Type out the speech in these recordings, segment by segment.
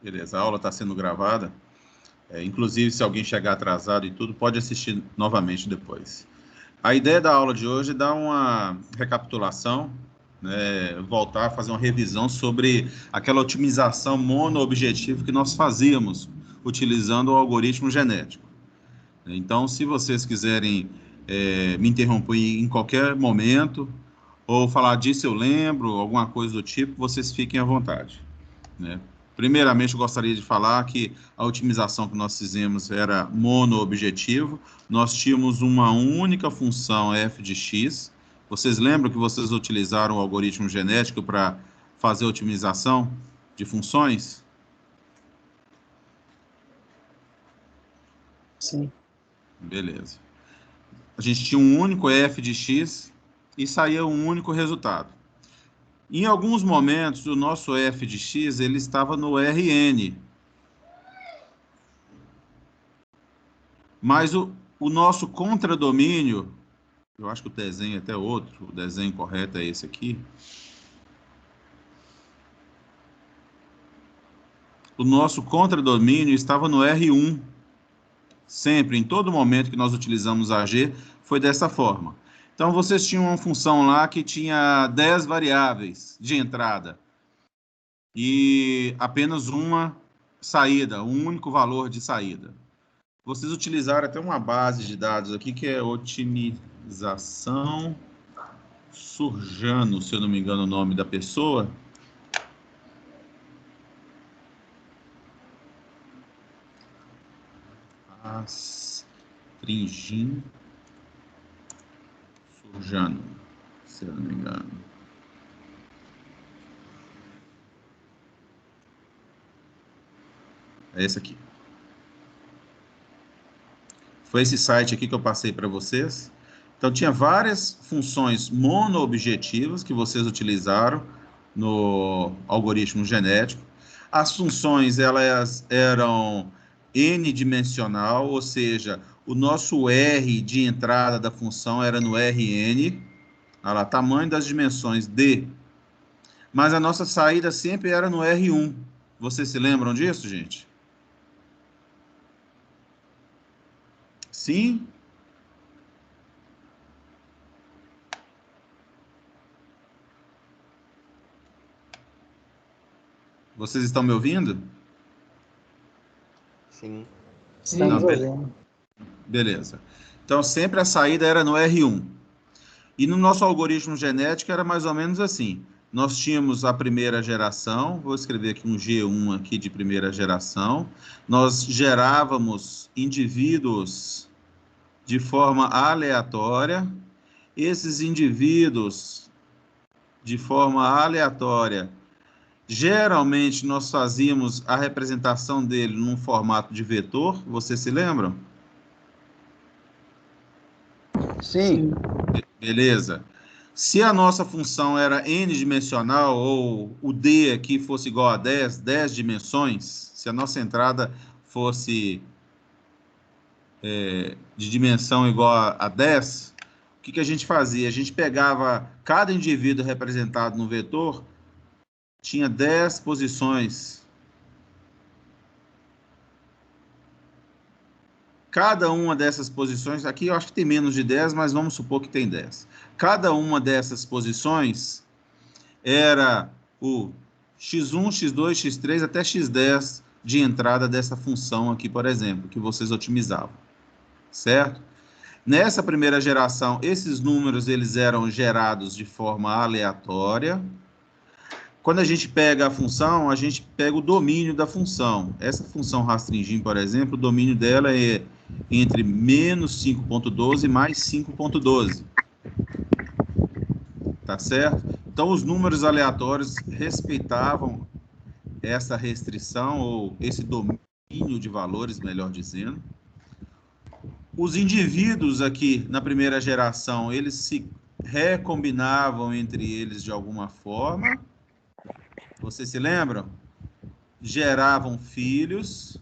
Beleza, a aula está sendo gravada. Inclusive, se alguém chegar atrasado e tudo, pode assistir novamente depois. A ideia da aula de hoje é dar uma recapitulação, né, voltar a fazer uma revisão sobre aquela otimização monoobjetiva que nós fazíamos utilizando o algoritmo genético. Então, se vocês quiserem me interromper em qualquer momento, ou falar disso eu lembro, alguma coisa do tipo, vocês fiquem à vontade, né? Primeiramente, eu gostaria de falar que a otimização que nós fizemos era monoobjetivo. Nós tínhamos uma única função f de x. Vocês lembram que vocês utilizaram o algoritmo genético para fazer a otimização de funções? Sim. Beleza. A gente tinha um único f de x e saía um único resultado. Em alguns momentos, o nosso f de x ele estava no Rn. Mas o nosso contradomínio, eu acho que o desenho é até outro, o desenho correto é esse aqui. O nosso contradomínio estava no R1. Sempre, em todo momento que nós utilizamos AG, foi dessa forma. Então, vocês tinham uma função lá que tinha 10 variáveis de entrada e apenas uma saída, um único valor de saída. Vocês utilizaram até uma base de dados aqui que é otimização Surjano, se eu não me engano o nome da pessoa. Astringin Surjano, se eu não me engano. É esse aqui. Foi esse site aqui que eu passei para vocês. Então, tinha várias funções monoobjetivas que vocês utilizaram no algoritmo genético. As funções, elas eram n-dimensional, ou seja, o nosso R de entrada da função era no Rn. Olha lá, tamanho das dimensões D. Mas a nossa saída sempre era no R1. Vocês se lembram disso, gente? Sim? Vocês estão me ouvindo? Sim. Estamos ouvindo. Beleza. Então, sempre a saída era no R1. E no nosso algoritmo genético era mais ou menos assim. Nós tínhamos a primeira geração, vou escrever aqui um G1 aqui de primeira geração. Nós gerávamos indivíduos de forma aleatória. Esses indivíduos, de forma aleatória, geralmente nós fazíamos a representação dele num formato de vetor. Vocês se lembram? Sim. Beleza. Se a nossa função era n-dimensional, ou o D aqui fosse igual a 10 dimensões, se a nossa entrada fosse de dimensão igual a 10, o que a gente fazia? A gente pegava cada indivíduo representado no vetor, tinha 10 posições. Cada uma dessas posições, aqui eu acho que tem menos de 10, mas vamos supor que tem 10. Cada uma dessas posições era o x1, x2, x3 até x10 de entrada dessa função aqui, por exemplo, que vocês otimizavam, certo? Nessa primeira geração, esses números eles eram gerados de forma aleatória. Quando a gente pega a função, a gente pega o domínio da função. Essa função rastringin, por exemplo, o domínio dela é entre menos 5.12 mais 5.12. Tá certo? Então, os números aleatórios respeitavam essa restrição, ou esse domínio de valores, melhor dizendo. Os indivíduos aqui, na primeira geração, eles se recombinavam entre eles de alguma forma. Vocês se lembram? Geravam filhos.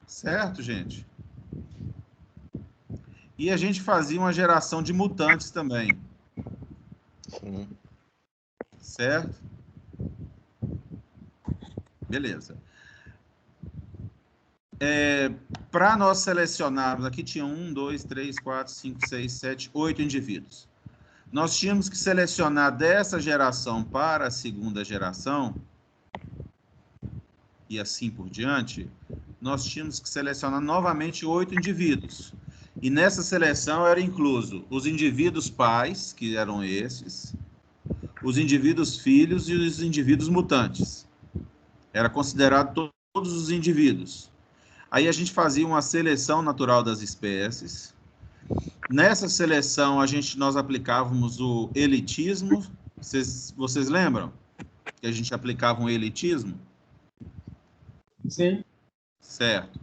Certo, gente? E a gente fazia uma geração de mutantes também. Sim. Certo? Beleza. Para nós selecionarmos, aqui tinha 1, 2, 3, 4, 5, 6, 7, 8 indivíduos. Nós tínhamos que selecionar dessa geração para a segunda geração, e assim por diante, nós tínhamos que selecionar novamente 8 indivíduos. E nessa seleção era incluso os indivíduos pais, que eram esses, os indivíduos filhos e os indivíduos mutantes. Era considerado todos os indivíduos. Aí a gente fazia uma seleção natural das espécies. Nessa seleção, nós aplicávamos o elitismo. Vocês lembram que a gente aplicava um elitismo? Sim. Certo.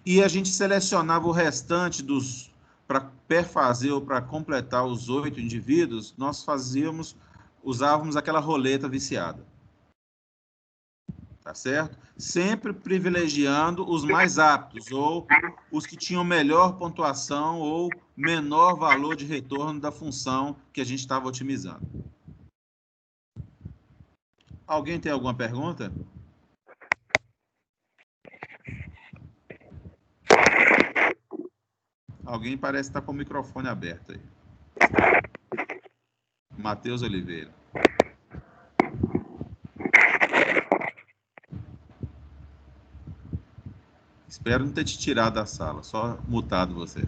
E a gente selecionava o restante para perfazer ou para completar os 8 indivíduos, nós usávamos aquela roleta viciada. Tá certo? Sempre privilegiando os mais aptos, ou os que tinham melhor pontuação ou menor valor de retorno da função que a gente estava otimizando. Alguém tem alguma pergunta? Alguém parece estar com o microfone aberto aí. Matheus Oliveira. Espero não ter te tirado da sala, só mutado você.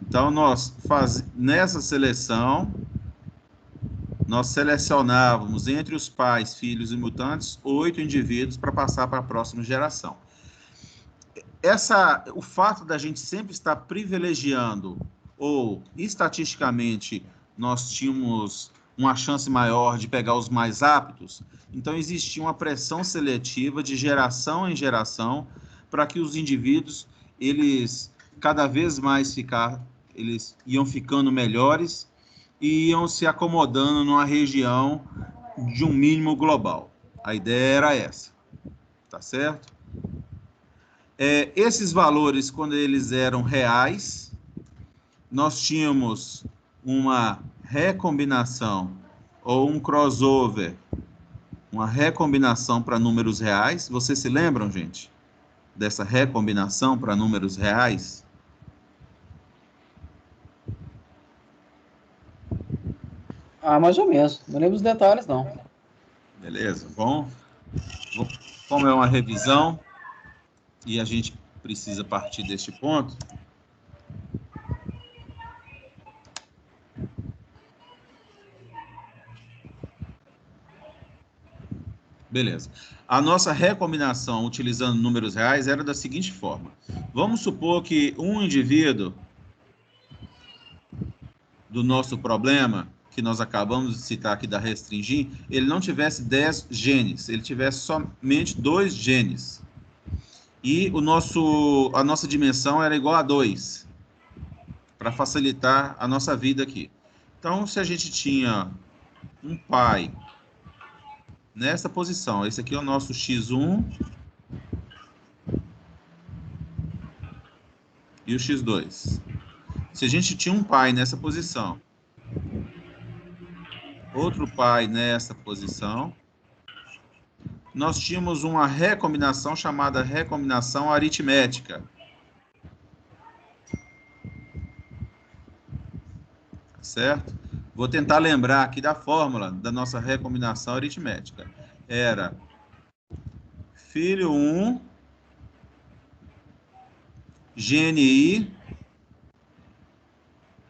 Então, nessa seleção, nós selecionávamos entre os pais, filhos e mutantes 8 indivíduos para passar para a próxima geração. O fato da gente sempre estar privilegiando, ou estatisticamente nós tínhamos uma chance maior de pegar os mais aptos, então existia uma pressão seletiva de geração em geração para que os indivíduos, eles cada vez mais eles iam ficando melhores e iam se acomodando numa região de um mínimo global. A ideia era essa, tá certo? Esses valores, quando eles eram reais, nós tínhamos uma recombinação ou um crossover, uma recombinação para números reais. Vocês se lembram, gente, dessa recombinação para números reais? Mais ou menos. Não lembro os detalhes, não. Beleza, bom. Como é uma revisão e a gente precisa partir deste ponto, beleza. A nossa recombinação utilizando números reais era da seguinte forma. Vamos supor que um indivíduo do nosso problema, que nós acabamos de citar aqui da restringir, ele não tivesse 10 genes, ele tivesse somente 2 genes. E a nossa dimensão era igual a 2, para facilitar a nossa vida aqui. Então, se a gente tinha um pai nessa posição, esse aqui é o nosso X1 e o X2. Se a gente tinha um pai nessa posição, outro pai nessa posição, nós tínhamos uma recombinação chamada recombinação aritmética. Certo? Vou tentar lembrar aqui da fórmula da nossa recombinação aritmética. Era filho 1, gene I,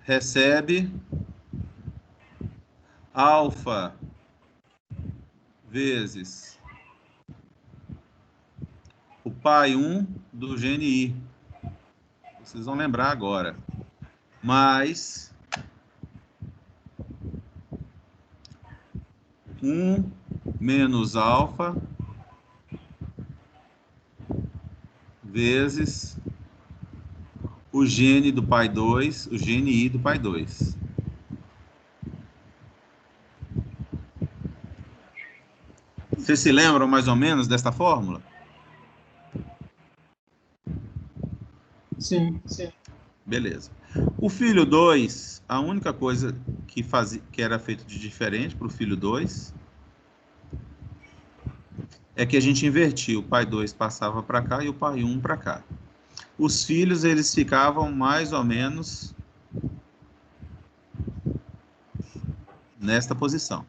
recebe alfa vezes o pai 1 do gene I. Vocês vão lembrar agora. Mais 1 menos alfa vezes o gene do pai 2, o gene I do pai 2. Vocês se lembram mais ou menos desta fórmula? Sim, sim. Beleza. O filho 2, a única coisa que era feito de diferente para o filho 2 é que a gente invertia. O pai 2 passava para cá e o pai 1 para cá. Os filhos, eles ficavam mais ou menos nesta posição.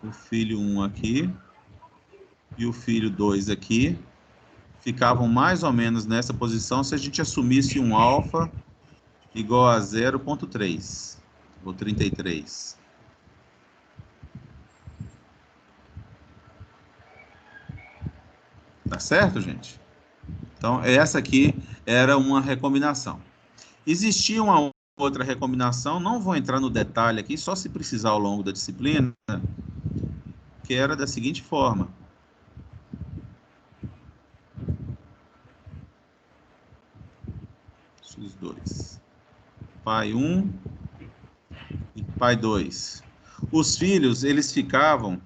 O filho 1 aqui e o filho 2 aqui ficavam mais ou menos nessa posição se a gente assumisse um alfa igual a 0,3 ou 33. Tá certo, gente? Então, essa aqui era uma recombinação. Existia uma outra recombinação, não vou entrar no detalhe aqui, só se precisar ao longo da disciplina, que era da seguinte forma. X2. Pai 1 e pai 2. Os filhos, eles ficavam...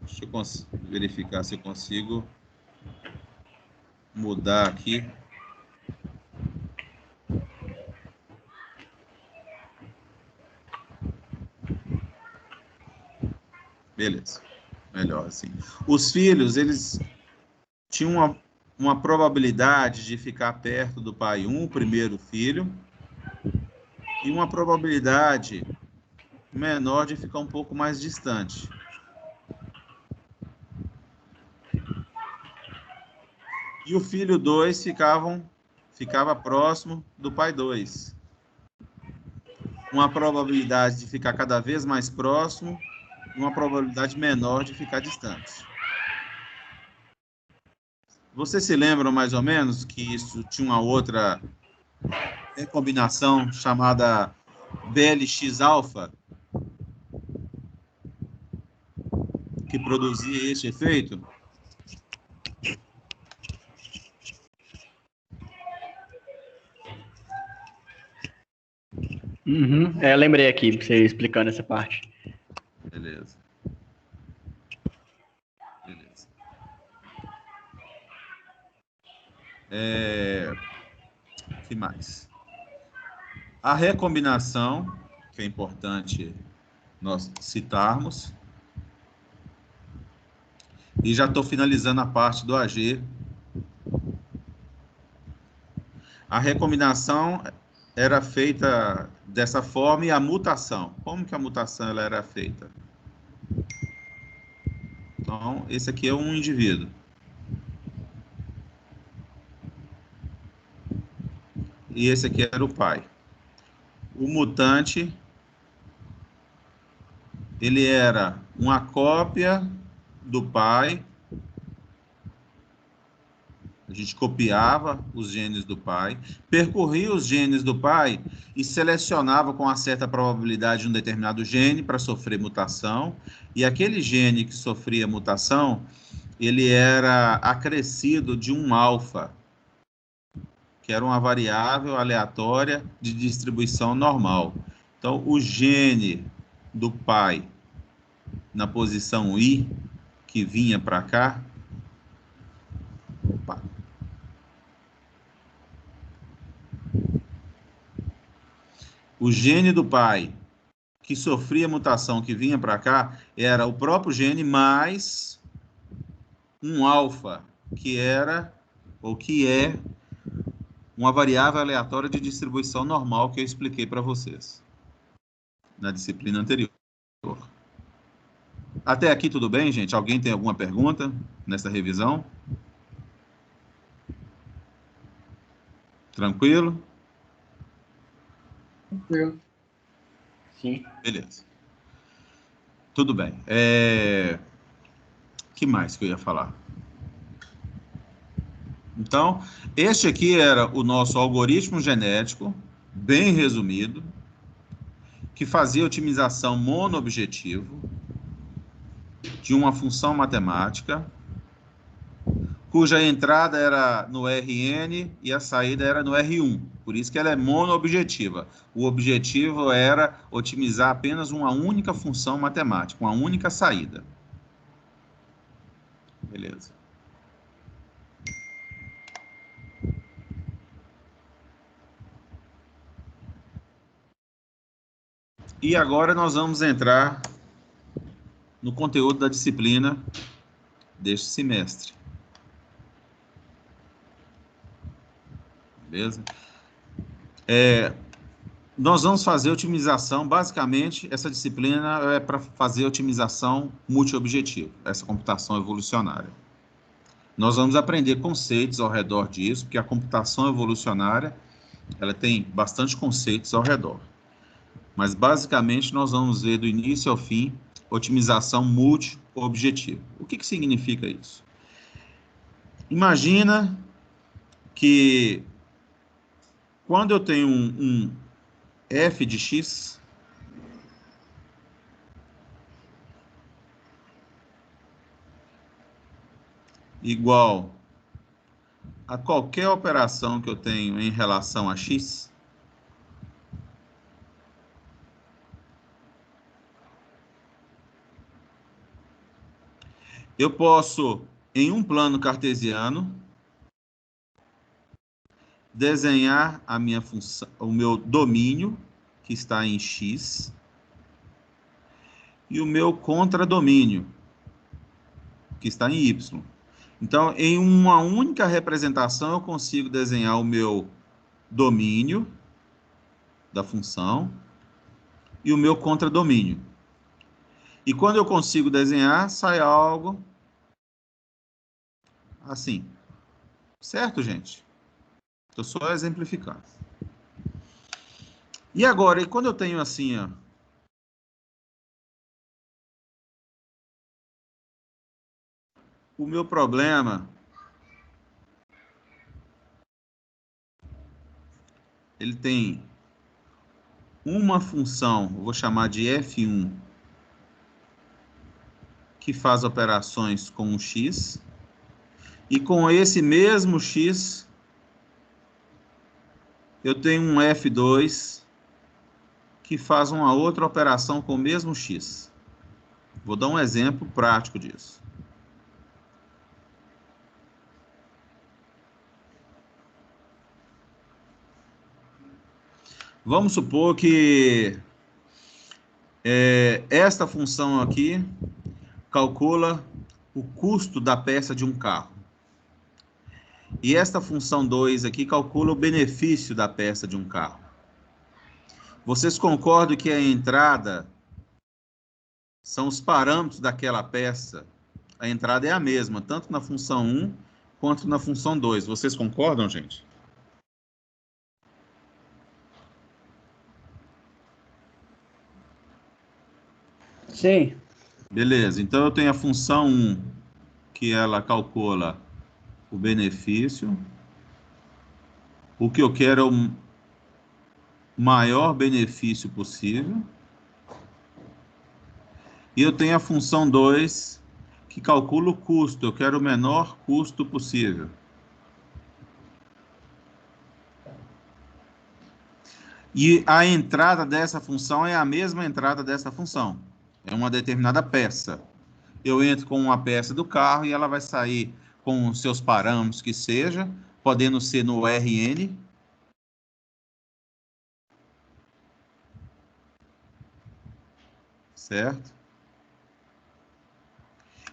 Deixa eu verificar se eu consigo mudar aqui. Beleza. Melhor assim. Os filhos, eles tinham uma probabilidade de ficar perto do pai 1, o primeiro filho, e uma probabilidade menor de ficar um pouco mais distante. E o filho 2 ficava próximo do pai 2. Uma probabilidade de ficar cada vez mais próximo e uma probabilidade menor de ficar distante. Vocês se lembram mais ou menos que isso tinha uma outra recombinação chamada BLX-alfa, que produzia esse efeito? Uhum. Lembrei aqui, você explicando essa parte. Beleza. Beleza. Que mais? A recombinação, que é importante nós citarmos. E já estou finalizando a parte do AG. A recombinação era feita dessa forma e a mutação. Como que a mutação ela era feita? Então, esse aqui é um indivíduo. E esse aqui era o pai. O mutante, ele era uma cópia do pai. A gente copiava os genes do pai, percorria os genes do pai e selecionava com uma certa probabilidade um determinado gene para sofrer mutação. E aquele gene que sofria mutação, ele era acrescido de um alfa, que era uma variável aleatória de distribuição normal. Então, o gene do pai na posição I, que vinha para cá, opa, o gene do pai que sofria mutação que vinha para cá era o próprio gene mais um alfa, que era ou que é uma variável aleatória de distribuição normal que eu expliquei para vocês na disciplina anterior. Até aqui tudo bem, gente? Alguém tem alguma pergunta nessa revisão? Tranquilo? Tranquilo. Sim. Beleza. Tudo bem. Que mais que eu ia falar? Então, este aqui era o nosso algoritmo genético, bem resumido, que fazia otimização monoobjetivo de uma função matemática, cuja entrada era no Rn e a saída era no R1. Por isso que ela é monoobjetiva. O objetivo era otimizar apenas uma única função matemática, uma única saída. Beleza. E agora nós vamos entrar no conteúdo da disciplina deste semestre. Beleza? Nós vamos fazer otimização, basicamente, essa disciplina é para fazer otimização multiobjetivo, essa computação evolucionária. Nós vamos aprender conceitos ao redor disso, porque a computação evolucionária, ela tem bastante conceitos ao redor. Mas, basicamente, nós vamos ver do início ao fim, otimização multiobjetivo. O que significa isso? Imagina que quando eu tenho um f de x, igual a qualquer operação que eu tenho em relação a x, eu posso, em um plano cartesiano, desenhar a minha função, o meu domínio, que está em x, e o meu contradomínio, que está em y. Então, em uma única representação, eu consigo desenhar o meu domínio da função e o meu contradomínio. E quando eu consigo desenhar, sai algo assim. Certo, gente? Estou só exemplificando. E agora, quando eu tenho assim, ó, o meu problema, ele tem uma função, vou chamar de f1, que faz operações com o x, e com esse mesmo x, eu tenho um f2 que faz uma outra operação com o mesmo x. Vou dar um exemplo prático disso. Vamos supor que esta função aqui calcula o custo da peça de um carro. E esta função 2 aqui calcula o benefício da peça de um carro. Vocês concordam que a entrada são os parâmetros daquela peça? A entrada é a mesma, tanto na função 1 quanto na função 2. Vocês concordam, gente? Sim. Beleza, então eu tenho a função 1, que ela calcula o benefício. O que eu quero é o maior benefício possível. E eu tenho a função 2, que calcula o custo. Eu quero o menor custo possível. E a entrada dessa função é a mesma entrada dessa função. É uma determinada peça. Eu entro com uma peça do carro e ela vai sair com os seus parâmetros que seja, podendo ser no RN. Certo?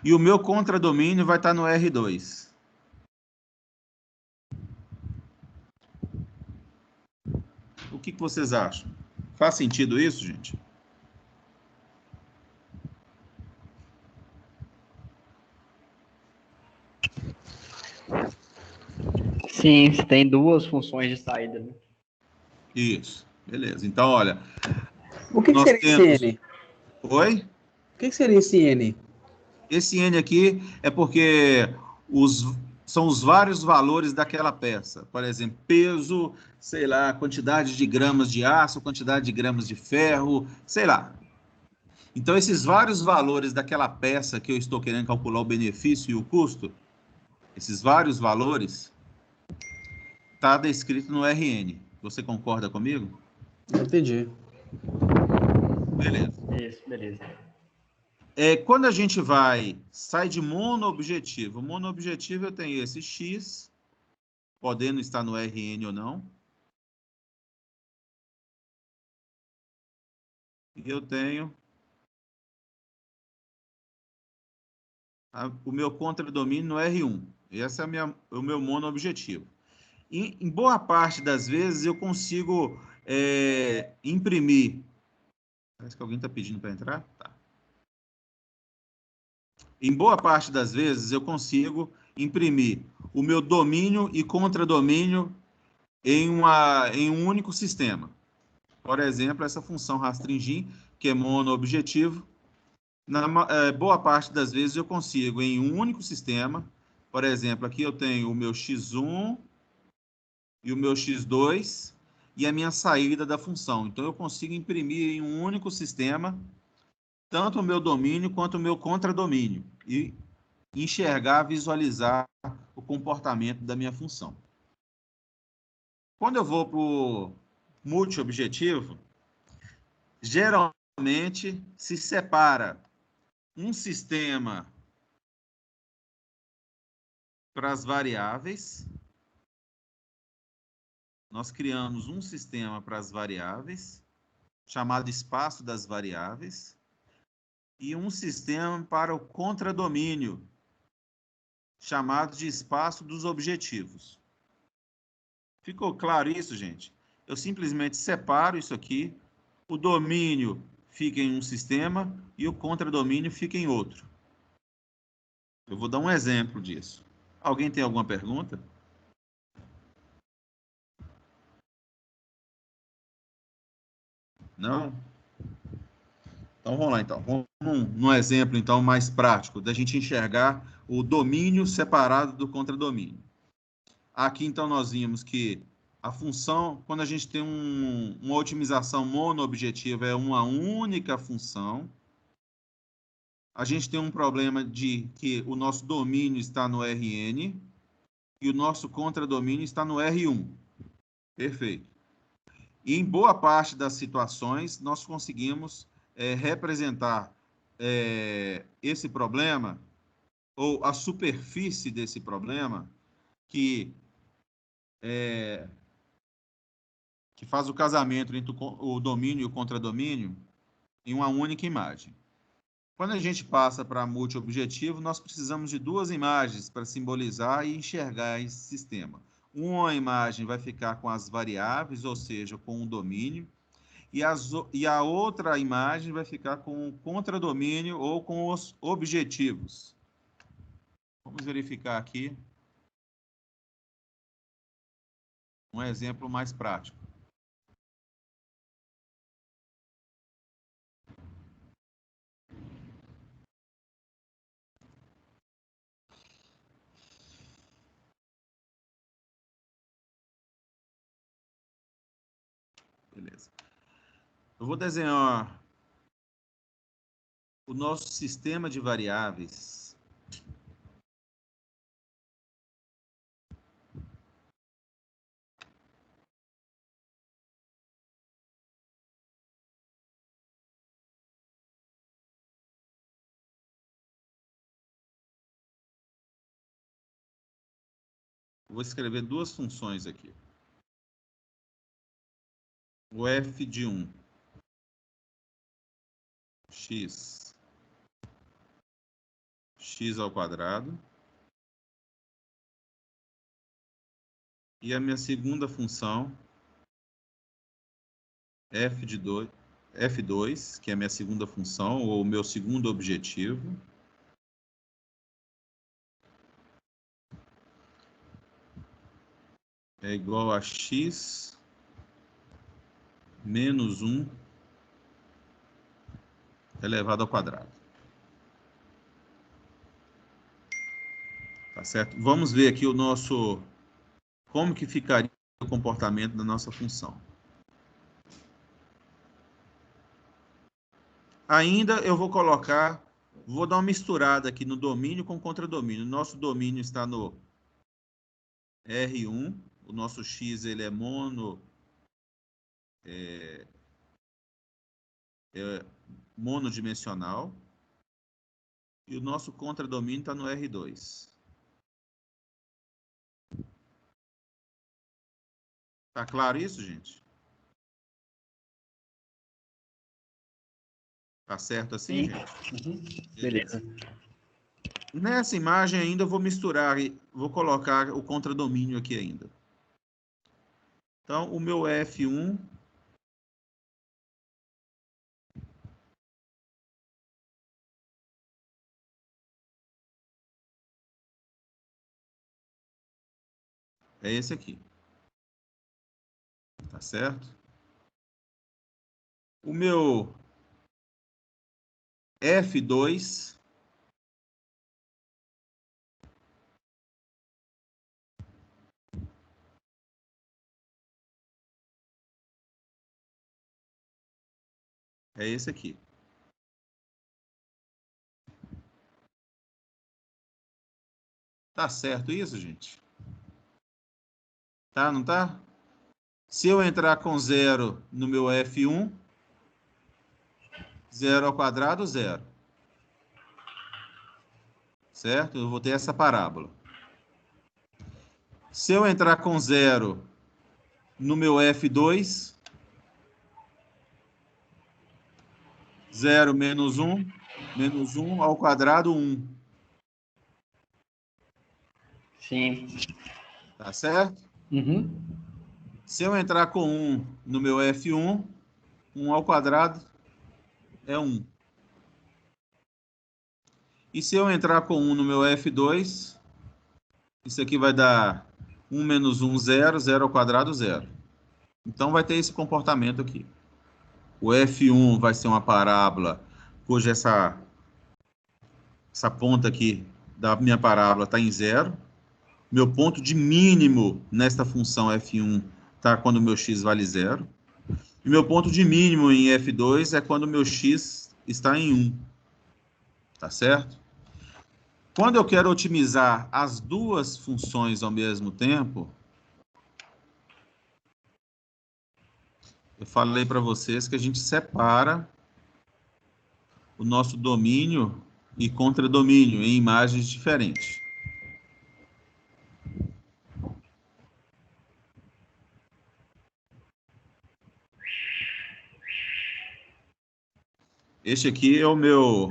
E o meu contradomínio vai estar no R2. O que vocês acham? Faz sentido isso, gente? Sim, você tem duas funções de saída, né? Isso. Beleza. Então, olha... O que seria esse N? Oi? O que seria esse N? Esse N aqui é porque são os vários valores daquela peça. Por exemplo, peso, sei lá, quantidade de gramas de aço, quantidade de gramas de ferro, sei lá. Então, esses vários valores daquela peça que eu estou querendo calcular o benefício e o custo, esses vários valores, está descrito no RN. Você concorda comigo? Entendi. Beleza. Isso, beleza. Quando a gente sai de monoobjetivo, monoobjetivo eu tenho esse X, podendo estar no RN ou não. E eu tenho o meu contradomínio no R1. Esse é o meu monoobjetivo. Em boa parte das vezes, eu consigo imprimir. Parece que alguém está pedindo para entrar. Tá. Em boa parte das vezes, eu consigo imprimir o meu domínio e contradomínio em um único sistema. Por exemplo, essa função rastringir, que é monoobjetivo, boa parte das vezes eu consigo em um único sistema. Por exemplo, aqui eu tenho o meu x1 e o meu x2 e a minha saída da função. Então, eu consigo imprimir em um único sistema tanto o meu domínio quanto o meu contradomínio e enxergar, visualizar o comportamento da minha função. Quando eu vou para o multi-objetivo, geralmente se separa um sistema para as variáveis. Nós criamos um sistema para as variáveis, chamado espaço das variáveis, e um sistema para o contradomínio, chamado de espaço dos objetivos. Ficou claro isso, gente? Eu simplesmente separo isso aqui, o domínio fica em um sistema e o contradomínio fica em outro. Eu vou dar um exemplo disso. Alguém tem alguma pergunta? Não? Então vamos lá, então. Vamos num exemplo então mais prático da gente enxergar o domínio separado do contradomínio. Aqui então nós vimos que a função, quando a gente tem uma otimização monoobjetiva, é uma única função. A gente tem um problema de que o nosso domínio está no Rn e o nosso contradomínio está no R1. Perfeito. E em boa parte das situações, nós conseguimos representar esse problema, ou a superfície desse problema, que faz o casamento entre o domínio e o contradomínio, em uma única imagem. Quando a gente passa para multi-objetivo, nós precisamos de duas imagens para simbolizar e enxergar esse sistema. Uma imagem vai ficar com as variáveis, ou seja, com o domínio, e a outra imagem vai ficar com o contradomínio ou com os objetivos. Vamos verificar aqui um exemplo mais prático. Beleza. Eu vou desenhar o nosso sistema de variáveis. Vou escrever duas funções aqui. O f de 1, x ao quadrado. E a minha segunda função, f2, que é a minha segunda função, ou o meu segundo objetivo. É igual a x menos 1 elevado ao quadrado. Tá certo? Vamos ver aqui como que ficaria o comportamento da nossa função. Ainda eu vou dar uma misturada aqui no domínio com contradomínio. Nosso domínio está no R1, o nosso x ele é monodimensional, e o nosso contradomínio está no R2. Tá claro isso, gente? Tá certo assim, Sim. gente? Beleza. Nessa imagem ainda eu vou misturar, vou colocar o contradomínio aqui ainda. Então, o meu F1 é esse aqui. Tá certo? O meu F2 é esse aqui. Tá certo isso, gente? Tá, não tá? Se eu entrar com 0 no meu F1, 0 ao quadrado, 0. Certo? Eu vou ter essa parábola. Se eu entrar com 0 no meu F2, 0 menos 1 ao quadrado, 1. Sim. Tá certo? Uhum. Se eu entrar com 1 no meu F1, 1 ao quadrado é 1. E se eu entrar com 1 no meu F2, isso aqui vai dar 1 menos 1, 0, 0 ao quadrado, 0. Então vai ter esse comportamento aqui. O F1 vai ser uma parábola cuja essa ponta aqui da minha parábola está em 0. Meu ponto de mínimo nesta função F1 está quando o meu x vale 0. E meu ponto de mínimo em F2 é quando o meu x está em 1. Tá certo? Quando eu quero otimizar as duas funções ao mesmo tempo, eu falei para vocês que a gente separa o nosso domínio e contradomínio em imagens diferentes. Este aqui é o meu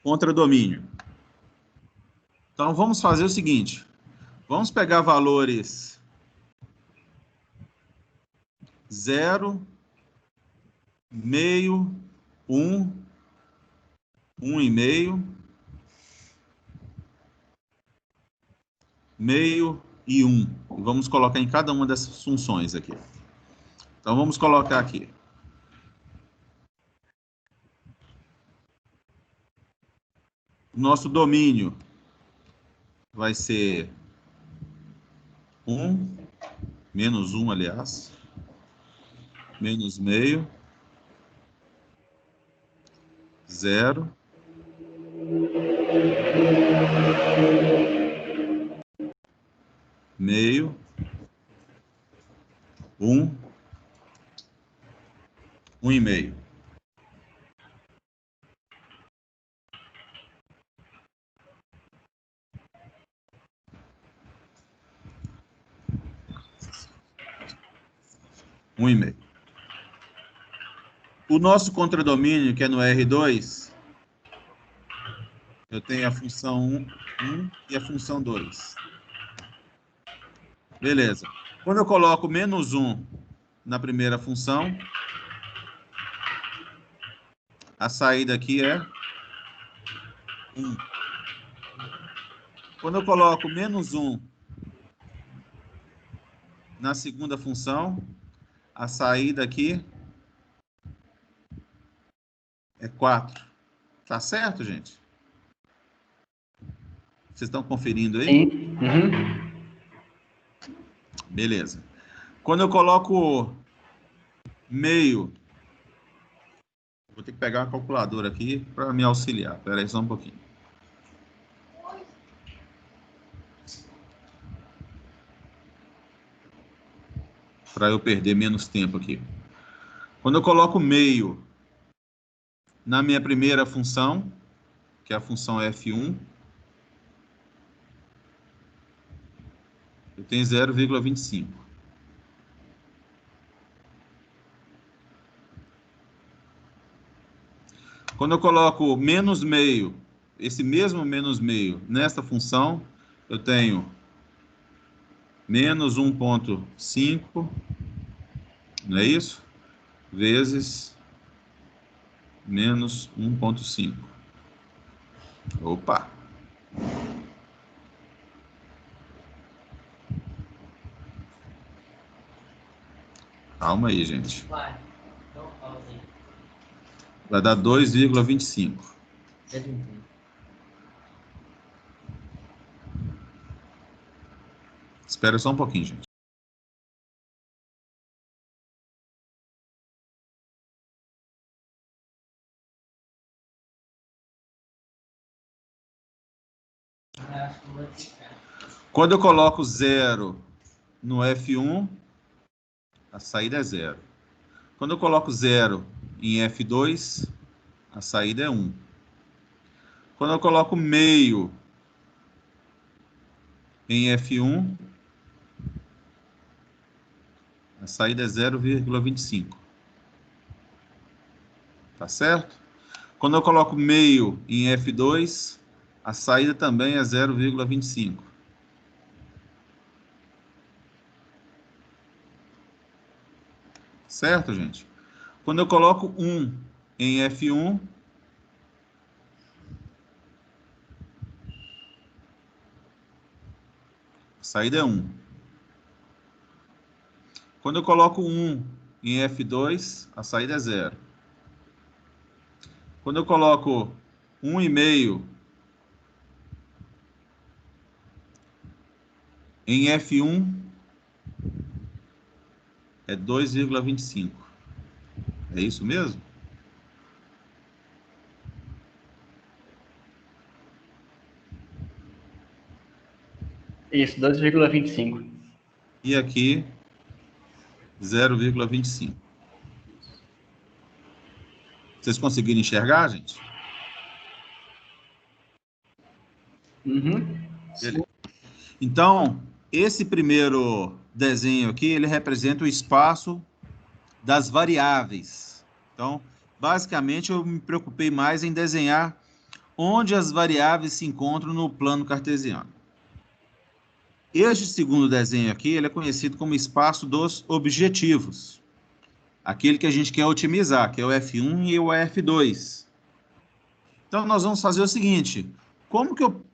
contradomínio. Então, vamos fazer o seguinte. Vamos pegar valores 0, meio, 1, 1,5, meio e 1. E vamos colocar em cada uma dessas funções aqui. Então, vamos colocar aqui. Nosso domínio vai ser 1, menos 1, aliás, menos meio, 0, meio, 1, 1,5. O nosso contradomínio, que é no R2, eu tenho a função 1 e a função 2. Beleza. Quando eu coloco menos 1 na primeira função, a saída aqui é 1. Quando eu coloco menos 1 na segunda função, a saída aqui é 4. Tá certo, gente? Vocês estão conferindo aí? Sim. Uhum. Beleza. Quando eu coloco meio, vou ter que pegar uma calculadora aqui para me auxiliar. Espera aí só um pouquinho. Para eu perder menos tempo aqui. Quando eu coloco meio na minha primeira função, que é a função F1, eu tenho 0,25. Quando eu coloco menos meio esse mesmo menos meio nesta função, eu tenho menos 1,5, não é isso? Vezes menos 1,5. Opa! Calma aí, gente. Vai dar 2,25. Espera só um pouquinho, gente. Quando eu coloco 0 no F1, a saída é 0. Quando eu coloco 0 em F2, a saída é 1. Quando eu coloco meio em F1, a saída é 0,25. Tá certo? Quando eu coloco meio em F2, a saída também é 0,25. Certo, gente? Quando eu coloco 1 em F1, a saída é 1. Quando eu coloco 1 em F2, a saída é 0. Quando eu coloco 1,5 em F1, é 2,25. É isso mesmo? Isso, 2,25. E aqui, 0,25. Vocês conseguiram enxergar, gente? Uhum. Beleza. Então, esse primeiro desenho aqui, ele representa o espaço das variáveis. Então, basicamente, eu me preocupei mais em desenhar onde as variáveis se encontram no plano cartesiano. Este segundo desenho aqui, ele é conhecido como espaço dos objetivos. Aquele que a gente quer otimizar, que é o F1 e o F2. Então, nós vamos fazer o seguinte: como que eu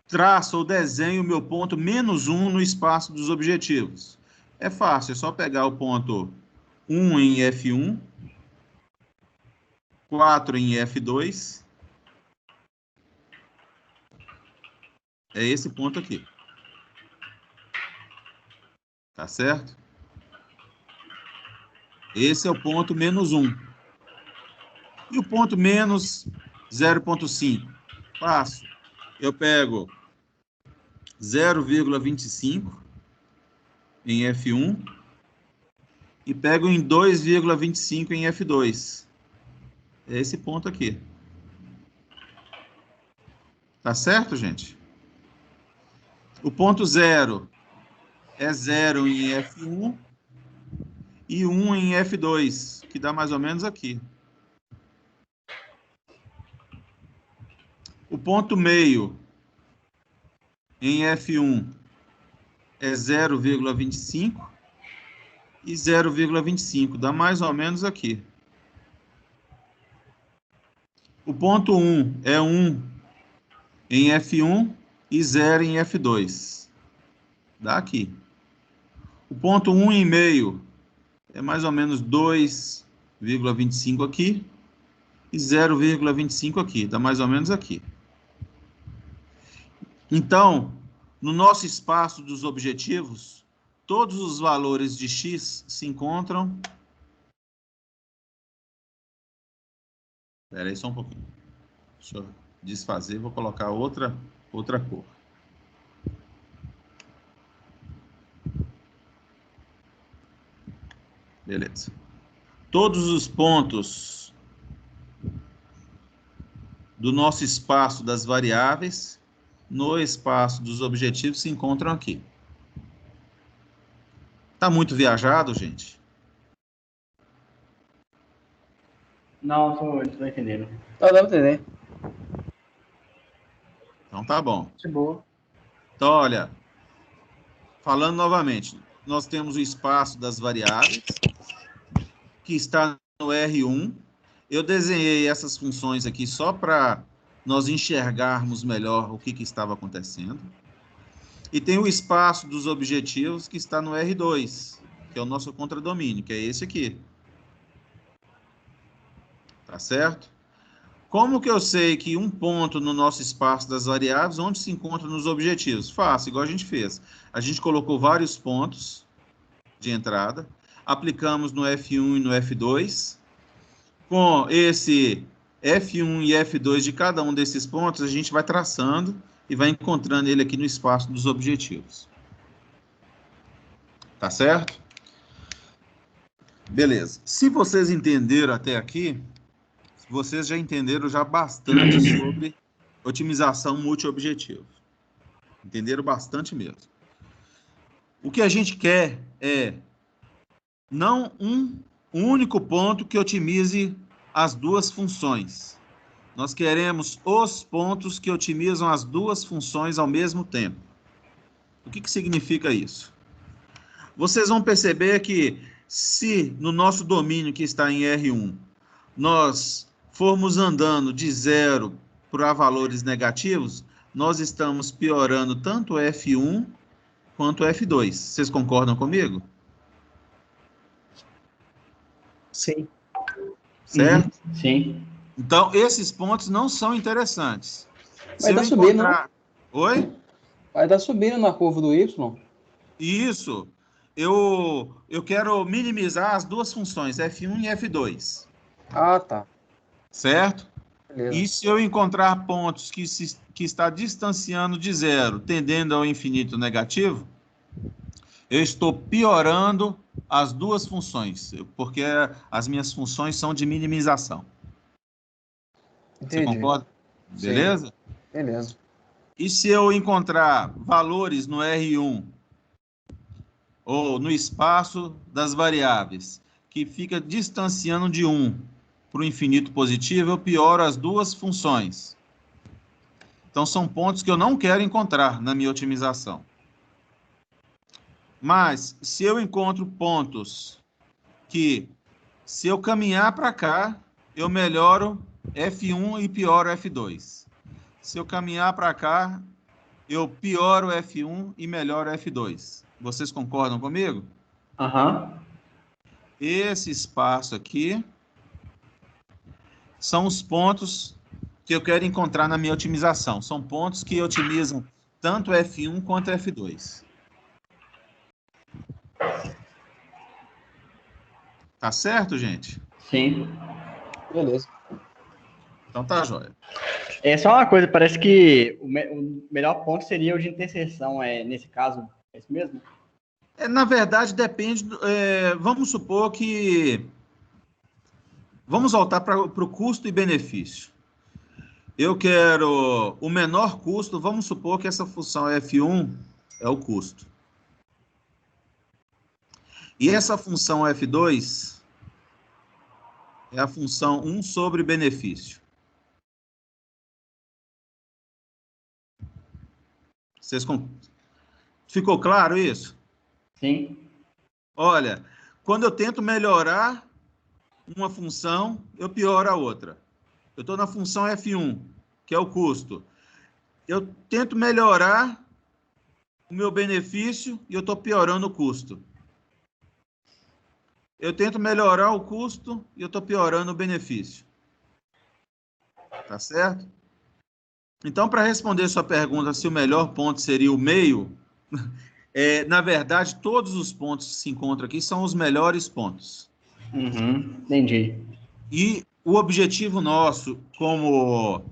traço ou desenho o meu ponto menos 1 no espaço dos objetivos? É fácil, é só pegar o ponto 1 em F1, 4 em F2. É esse ponto aqui. Tá certo? Esse é o ponto menos 1. E o ponto menos 0,5? Fácil. Eu pego 0,25 em F1 e pego em 2,25 em F2. É esse ponto aqui. Tá certo, gente? O ponto 0 é 0 em F1 e 1 em F2, que dá mais ou menos aqui. O ponto meio em F1 é 0,25 e 0,25, dá mais ou menos aqui. O ponto 1 é 1 em F1 e 0 em F2. Dá aqui. O ponto 1,5 é mais ou menos 2,25 aqui e 0,25 aqui. Dá mais ou menos aqui. Então, no nosso espaço dos objetivos, todos os valores de x se encontram... Espera aí só um pouquinho. Deixa eu desfazer, vou colocar outra cor. Beleza. Todos os pontos do nosso espaço das variáveis no espaço dos objetivos se encontram aqui. Tá muito viajado, gente? Não, tô entendendo. Tá dando pra entender. Então tá bom. De boa. Então, olha, falando novamente, nós temos o espaço das variáveis, que está no R1. Eu desenhei essas funções aqui só para nós enxergarmos melhor o que estava acontecendo. E tem o espaço dos objetivos, que está no R2, que é o nosso contradomínio, que é esse aqui. Tá certo? Como que eu sei que um ponto no nosso espaço das variáveis, onde se encontra nos objetivos? Fácil, igual a gente fez. A gente colocou vários pontos de entrada, aplicamos no F1 e no F2. Com esse F1 e F2 de cada um desses pontos, a gente vai traçando e vai encontrando ele aqui no espaço dos objetivos. Tá certo? Beleza. Se vocês entenderam até aqui, vocês já entenderam já bastante sobre otimização multi-objetivo. Entenderam bastante mesmo. O que a gente quer é não um único ponto que otimize as duas funções. Nós queremos os pontos que otimizam as duas funções ao mesmo tempo. O que significa isso? Vocês vão perceber que se no nosso domínio que está em R1, nós formos andando de 0 para valores negativos, nós estamos piorando tanto o F1 quanto o F2. Vocês concordam comigo? Sim. Certo? Sim. Então, esses pontos não são interessantes. Vai dar subindo, não? Oi? Vai dar subindo na curva do Y. Isso. Eu quero minimizar as duas funções, F1 e F2. Ah, tá. Certo? Beleza. E se eu encontrar pontos que está distanciando de 0, tendendo ao infinito negativo, eu estou piorando as duas funções, porque as minhas funções são de minimização. Entendi. Você concorda? Sim. Beleza? Beleza. E se eu encontrar valores no R1 ou no espaço das variáveis que fica distanciando de 1 para o infinito positivo, eu pioro as duas funções. Então, são pontos que eu não quero encontrar na minha otimização. Mas, se eu encontro pontos que, se eu caminhar para cá, eu melhoro F1 e pioro F2. Se eu caminhar para cá, eu pioro F1 e melhoro F2. Vocês concordam comigo? Aham. Esse espaço aqui são os pontos que eu quero encontrar na minha otimização. São pontos que otimizam tanto F1 quanto F2. Tá certo, gente? Sim. Beleza. Então tá jóia. É só uma coisa, parece que o melhor ponto seria o de interseção, nesse caso, é isso mesmo? Na verdade, depende. Vamos supor que. Vamos voltar para o custo e benefício. Eu quero o menor custo. Vamos supor que essa função F1 é o custo. E essa função F2 é a função 1 sobre benefício. Ficou claro isso? Sim. Olha, quando eu tento melhorar uma função, eu pioro a outra. Eu estou na função F1, que é o custo. Eu tento melhorar o meu benefício e eu estou piorando o custo. Eu tento melhorar o custo e eu estou piorando o benefício. Tá certo? Então, para responder sua pergunta, se o melhor ponto seria o meio, na verdade, todos os pontos que se encontram aqui são os melhores pontos. Uhum. Entendi. E o objetivo nosso, como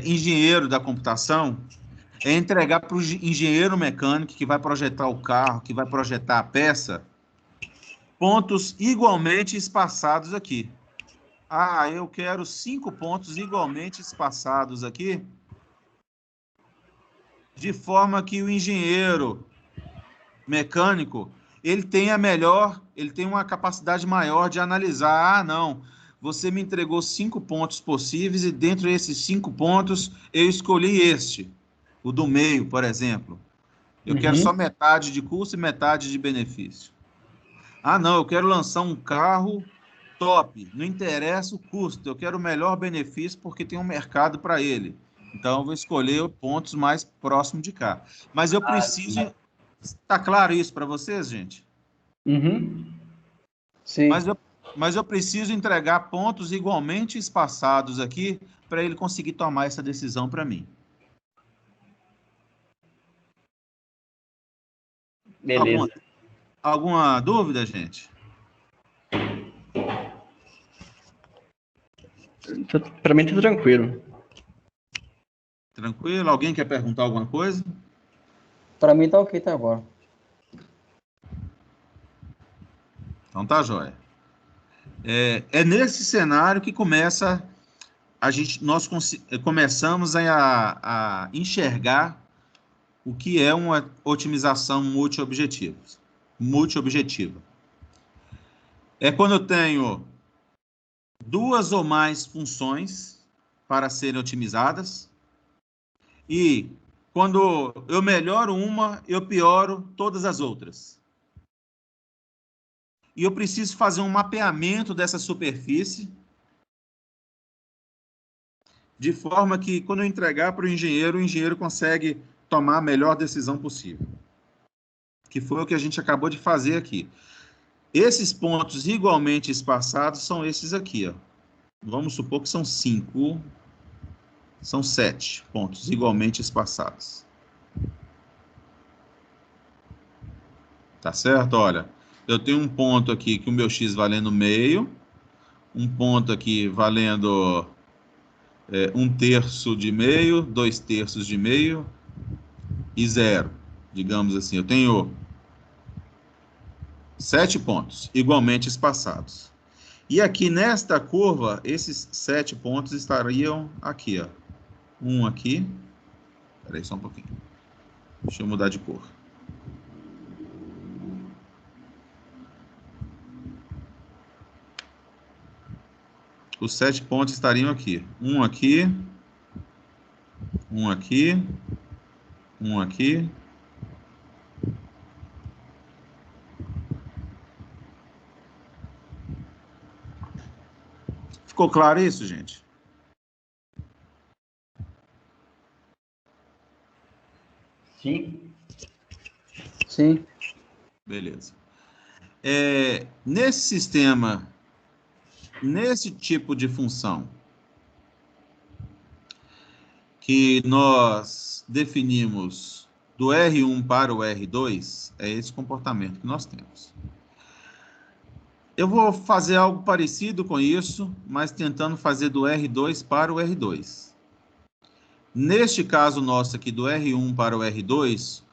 engenheiro da computação, é entregar para o engenheiro mecânico que vai projetar o carro, que vai projetar a peça, pontos igualmente espaçados aqui. Ah, eu quero 5 pontos igualmente espaçados aqui, de forma que o engenheiro mecânico, ele tem uma capacidade maior de analisar. Ah, não, você me entregou 5 pontos possíveis e dentro desses 5 pontos eu escolhi este, o do meio, por exemplo. Eu quero só metade de custo e metade de benefício. Ah, não, eu quero lançar um carro top, não interessa o custo, eu quero o melhor benefício porque tem um mercado para ele. Então, eu vou escolher pontos mais próximos de cá. Mas eu preciso... Está claro isso para vocês, gente? Sim. Mas eu preciso entregar pontos igualmente espaçados aqui para ele conseguir tomar essa decisão para mim. Beleza. Alguma dúvida, gente? Para mim tá tranquilo. Tranquilo? Alguém quer perguntar alguma coisa? Para mim tá ok até agora. Então tá, joia. É nesse cenário que nós começamos a enxergar o que é uma otimização multiobjetiva. É quando eu tenho 2 ou mais funções para serem otimizadas e quando eu melhoro uma, eu pioro todas as outras. E eu preciso fazer um mapeamento dessa superfície de forma que, quando eu entregar para o engenheiro consegue tomar a melhor decisão possível. Que foi o que a gente acabou de fazer aqui. Esses pontos igualmente espaçados são esses aqui, ó. Vamos supor que são 5, são 7 pontos igualmente espaçados. Tá certo? Olha, eu tenho um ponto aqui que o meu x valendo meio, um ponto aqui valendo 1/3 de meio, 2/3 de meio e 0. Digamos assim, eu tenho 7 pontos igualmente espaçados. E aqui nesta curva, esses 7 pontos estariam aqui, ó. Um aqui. Espera aí só um pouquinho. Deixa eu mudar de cor. Os 7 pontos estariam aqui. Um aqui. Um aqui. Um aqui. Ficou claro isso, gente? Sim. Sim. Beleza. Nesse sistema, nesse tipo de função que nós definimos do R1 para o R2, é esse comportamento que nós temos. Eu vou fazer algo parecido com isso, mas tentando fazer do R2 para o R2. Neste caso nosso aqui, do R1 para o R2,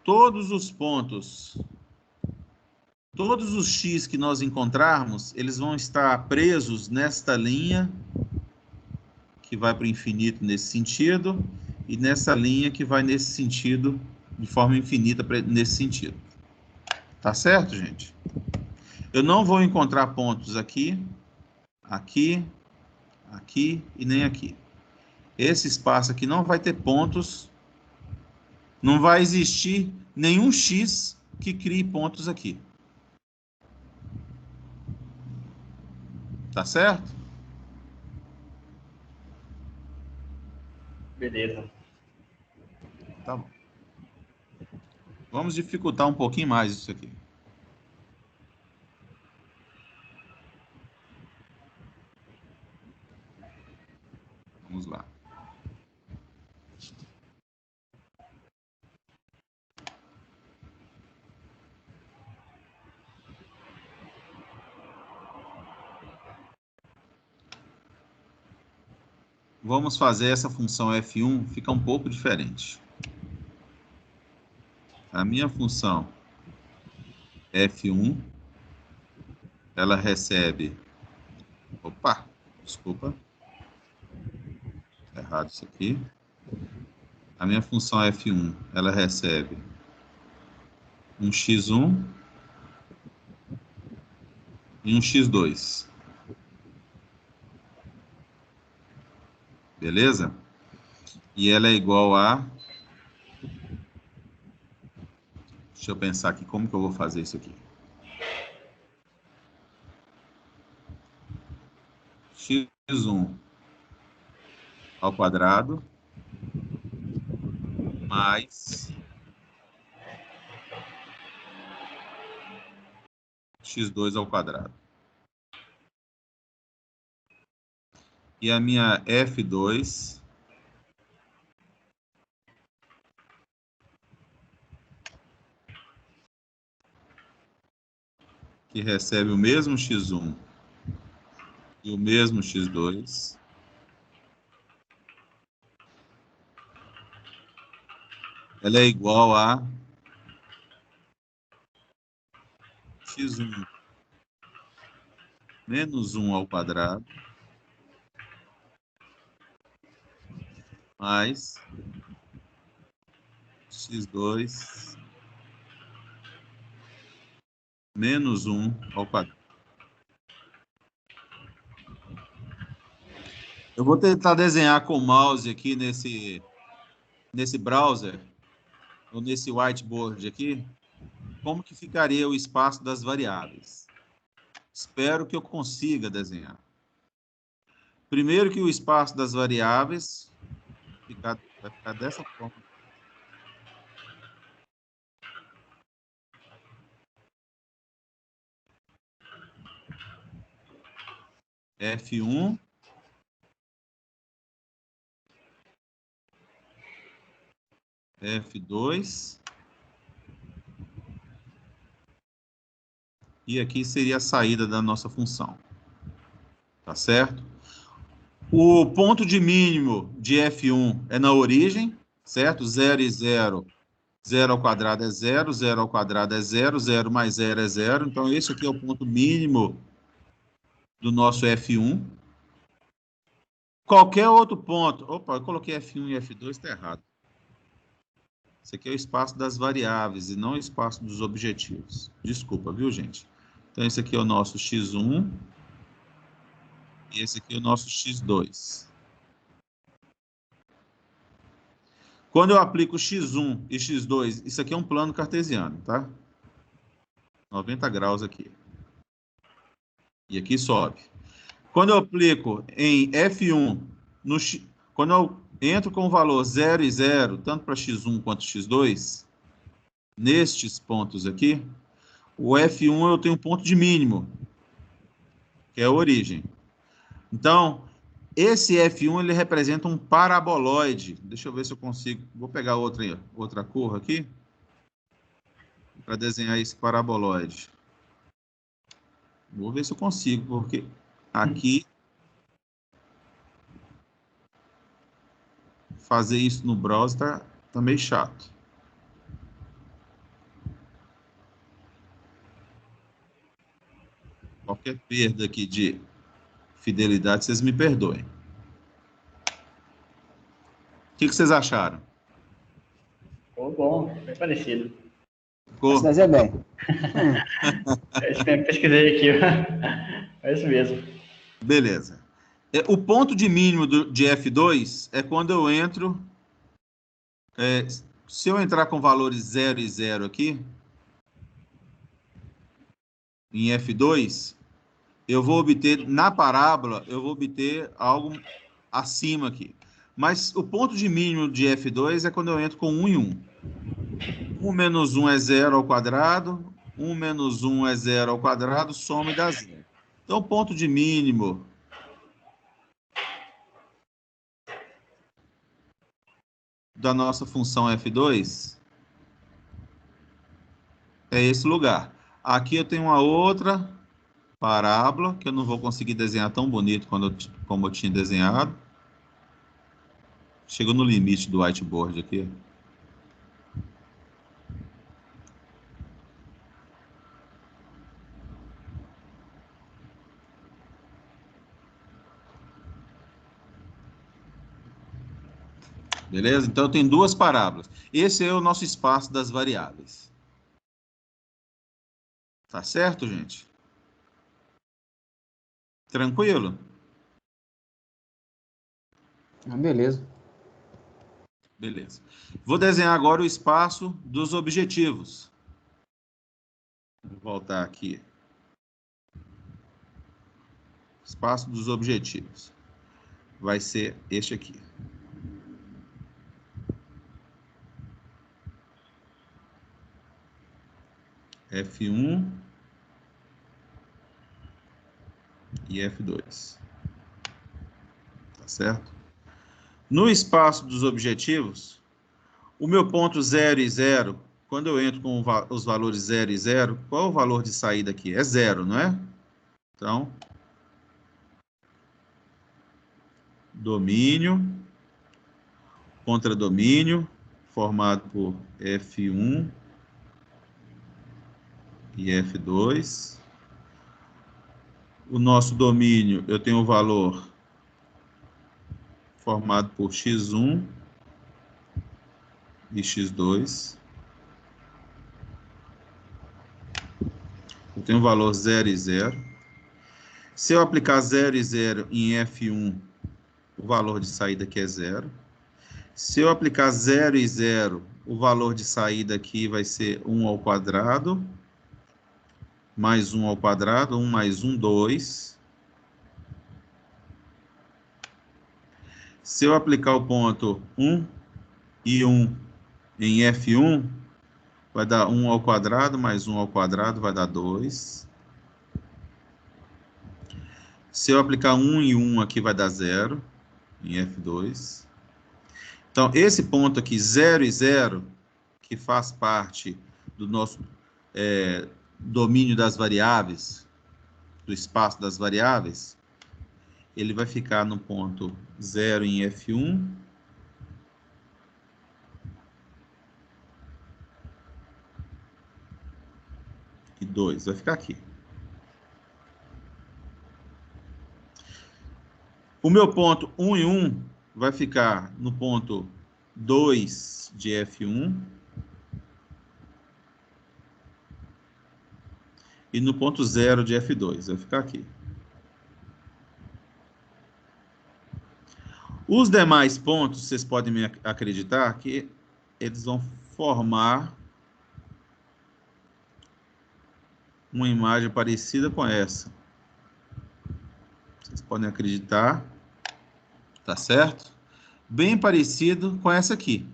todos os pontos, todos os x que nós encontrarmos, eles vão estar presos nesta linha, que vai para o infinito nesse sentido, e nessa linha que vai nesse sentido, de forma infinita nesse sentido. Tá certo, gente? Eu não vou encontrar pontos aqui, aqui, aqui e nem aqui. Esse espaço aqui não vai ter pontos, não vai existir nenhum x que crie pontos aqui. Tá certo? Beleza. Tá bom. Vamos dificultar um pouquinho mais isso aqui. Vamos lá. Vamos fazer essa função f1, fica um pouco diferente. A minha função f1, ela recebe... Opa, desculpa. Tá errado isso aqui. A minha função f1, ela recebe um x1 e um x2. Beleza? E ela é igual a... Deixa eu pensar aqui como que eu vou fazer isso aqui. X1 ao quadrado mais x2 ao quadrado. E a minha F2 que recebe o mesmo x1 e o mesmo x2 ela é igual a x1 menos 1 ao quadrado mais x2 menos 1 ao quadrado. Eu vou tentar desenhar com o mouse aqui nesse browser, ou nesse whiteboard aqui, como que ficaria o espaço das variáveis. Espero que eu consiga desenhar. Primeiro que o espaço das variáveis vai ficar dessa forma. F1 F2 e aqui seria a saída da nossa função. Tá certo? O ponto de mínimo de F1 é na origem, certo? 0 e 0. 0 ao quadrado é 0, 0 ao quadrado é 0, 0 mais 0 é 0. Então, esse aqui é o ponto mínimo do nosso F1. Qualquer outro ponto... Opa, eu coloquei F1 e F2, está errado. Esse aqui é o espaço das variáveis e não o espaço dos objetivos. Desculpa, viu, gente? Então, esse aqui é o nosso x1 e esse aqui é o nosso x2. Quando eu aplico x1 e x2, isso aqui é um plano cartesiano, tá? 90 graus aqui. E aqui sobe. Quando eu aplico em F1, quando eu entro com o valor 0 e 0, tanto para x1 quanto x2, nestes pontos aqui, o F1 eu tenho um ponto de mínimo, que é a origem. Então, esse F1 ele representa um paraboloide. Deixa eu ver se eu consigo. Vou pegar outra cor aqui para desenhar esse paraboloide. Vou ver se eu consigo, porque aqui fazer isso no browser tá meio chato. Qualquer perda aqui de fidelidade, vocês me perdoem. O que vocês acharam? Ficou bom, bem parecido. Ficou? Mas é bem. Eu pesquisei aqui. É isso mesmo. Beleza. O ponto de mínimo de F2 é quando eu entro... se eu entrar com valores 0 e 0 aqui, em F2, eu vou obter, na parábola, eu vou obter algo acima aqui. Mas o ponto de mínimo de F2 é quando eu entro com 1 e 1. 1 menos 1 é 0 ao quadrado, 1 menos 1 é 0 ao quadrado, soma e dá 0. Então, o ponto de mínimo da nossa função F2 é esse lugar. Aqui eu tenho uma outra parábola, que eu não vou conseguir desenhar tão bonito como eu tinha desenhado. Chegou no limite do whiteboard aqui. Beleza? Então, tem duas parábolas. Esse é o nosso espaço das variáveis. Tá certo, gente? Tranquilo? Beleza. Beleza. Vou desenhar agora o espaço dos objetivos. Vou voltar aqui. Espaço dos objetivos. Vai ser este aqui. F1 e F2. Tá certo? No espaço dos objetivos, o meu ponto 0 e 0, quando eu entro com os valores 0 e 0, qual é o valor de saída aqui? É 0, não é? Então, domínio, contradomínio, formado por F1 e F2. O nosso domínio, eu tenho o valor formado por x1 e x2. Eu tenho o valor 0 e 0. Se eu aplicar 0 e 0 em F1, o valor de saída aqui é 0. Se eu aplicar 0 e 0, o valor de saída aqui vai ser 1 ao quadrado, mais 1 ao quadrado, 1 mais 1, 2. Se eu aplicar o ponto 1 e 1 em F1, vai dar 1 ao quadrado, mais 1 ao quadrado, vai dar 2. Se eu aplicar 1 e 1 aqui, vai dar 0 em F2. Então, esse ponto aqui, 0 e 0, que faz parte do nosso domínio das variáveis, do espaço das variáveis, ele vai ficar no ponto 0 em F1 e 2, vai ficar aqui. O meu ponto 1 e 1 vai ficar no ponto 2 de F1 e no ponto 0 de F2, vai ficar aqui. Os demais pontos, vocês podem me acreditar que eles vão formar uma imagem parecida com essa. Vocês podem acreditar, tá certo? Bem parecido com essa aqui.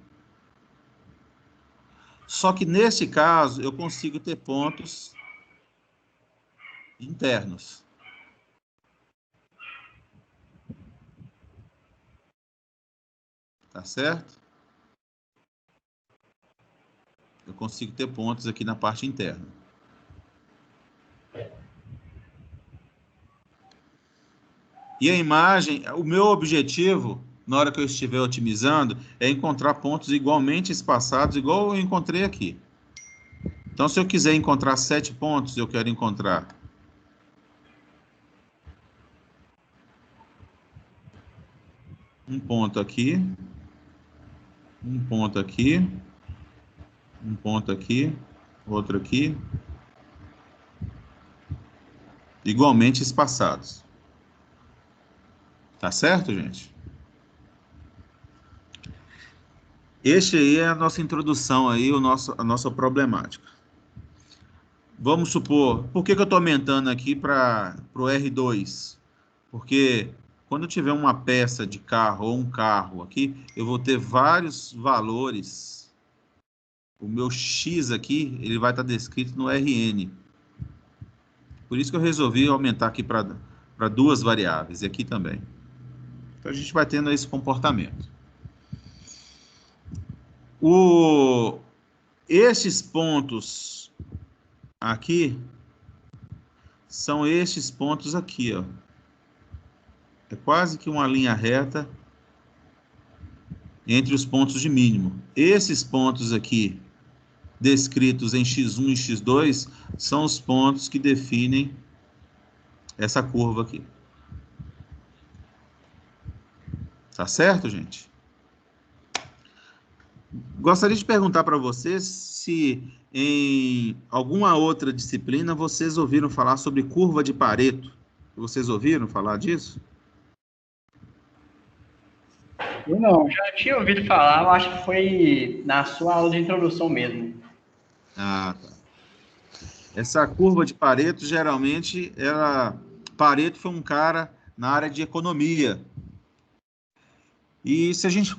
Só que neste caso, eu consigo ter pontos internos. Tá certo? Eu consigo ter pontos aqui na parte interna. E a imagem, o meu objetivo, na hora que eu estiver otimizando, é encontrar pontos igualmente espaçados, igual eu encontrei aqui. Então, se eu quiser encontrar 7 pontos, eu quero encontrar um ponto aqui, um ponto aqui, um ponto aqui, outro aqui, igualmente espaçados. Tá certo, gente? Este aí é a nossa introdução aí, a nossa problemática. Vamos supor, por que eu estou aumentando aqui para o R2? Porque quando eu tiver uma peça de carro ou um carro aqui, eu vou ter vários valores. O meu X aqui, ele vai estar descrito no RN. Por isso que eu resolvi aumentar aqui para 2 variáveis, e aqui também. Então, a gente vai tendo esse comportamento. Estes pontos aqui são estes pontos aqui, ó. É quase que uma linha reta entre os pontos de mínimo. Esses pontos aqui, descritos em x1 e x2, são os pontos que definem essa curva aqui. Tá certo, gente? Gostaria de perguntar para vocês se em alguma outra disciplina vocês ouviram falar sobre curva de Pareto. Vocês ouviram falar disso? Eu não. Já tinha ouvido falar, eu acho que foi na sua aula de introdução mesmo. Ah, tá. Essa curva de Pareto, geralmente, Pareto foi um cara na área de economia. E se a gente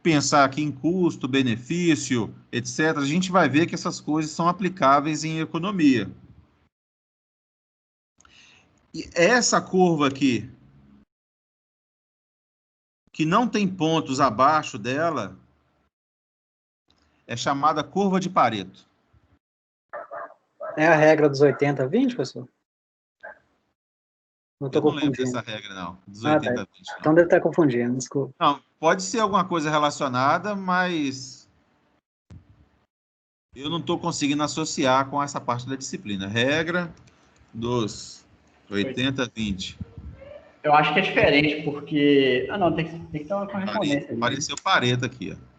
pensar aqui em custo, benefício, etc., a gente vai ver que essas coisas são aplicáveis em economia. E essa curva aqui, que não tem pontos abaixo dela, é chamada curva de Pareto. É a regra dos 80-20, professor? Não Eu estou não lembro dessa confundindo. regra, não, dos Ah, tá. 80-20. Então deve estar confundindo, desculpa. Não, pode ser alguma coisa relacionada, mas eu não estou conseguindo associar com essa parte da disciplina. Regra dos 80-20. Eu acho que é diferente, porque... Ah, não, tem que ter uma correspondência ali. Apareceu Pareto aqui, ó.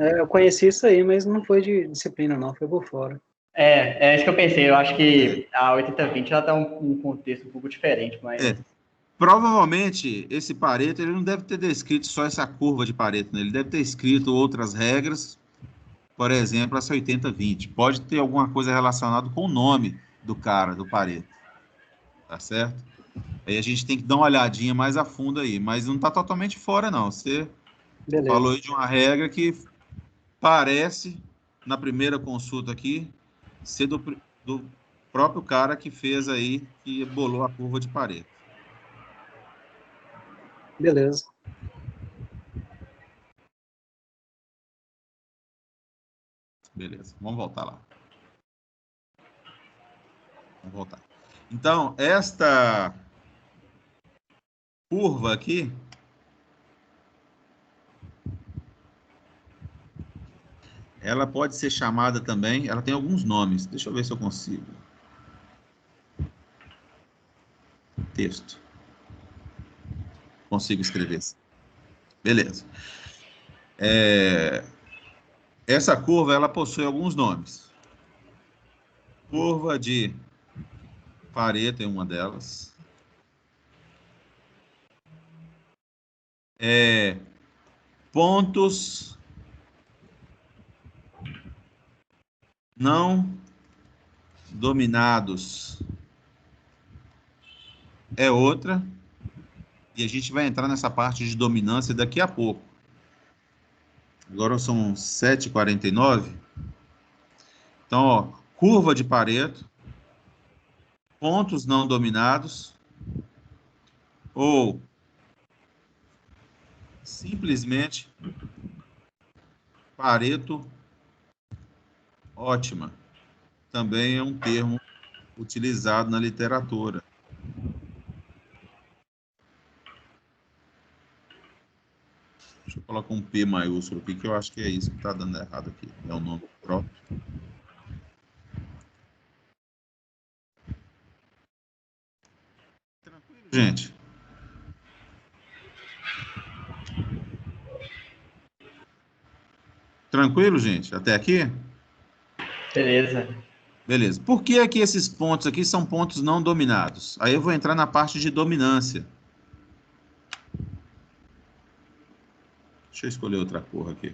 Eu conheci isso aí, mas não foi de disciplina, não. Foi por fora. É isso que eu pensei. Eu acho que a 80-20 ela tá um contexto um pouco diferente, mas... Provavelmente, esse Pareto, ele não deve ter descrito só essa curva de Pareto, né? Ele deve ter escrito outras regras, por exemplo, essa 80-20. Pode ter alguma coisa relacionada com o nome do cara, do Pareto. Tá certo? Aí a gente tem que dar uma olhadinha mais a fundo aí, mas não está totalmente fora, não. Você falou Beleza. aí de uma regra que parece, na primeira consulta aqui, ser do próprio cara que fez aí, que bolou a curva de Pareto. Beleza. Beleza, vamos voltar lá. Vamos voltar. Então, esta curva aqui, ela pode ser chamada também, ela tem alguns nomes. Deixa eu ver se eu consigo. Texto. Consigo escrever. Beleza. Essa curva, ela possui alguns nomes. Curva de Pareto é uma delas. Pontos não dominados é outra. E a gente vai entrar nessa parte de dominância daqui a pouco. Agora são 7h49. Então, ó, curva de Pareto, pontos não dominados, ou simplesmente Pareto ótima. Também é um termo utilizado na literatura. Deixa eu colocar um P maiúsculo aqui, que eu acho que é isso que está dando errado aqui. É o nome próprio. Tranquilo, gente? Tranquilo, gente? Até aqui? Beleza. Beleza. Por que é que esses pontos aqui são pontos não dominados? Aí eu vou entrar na parte de dominância. Deixa eu escolher outra cor aqui.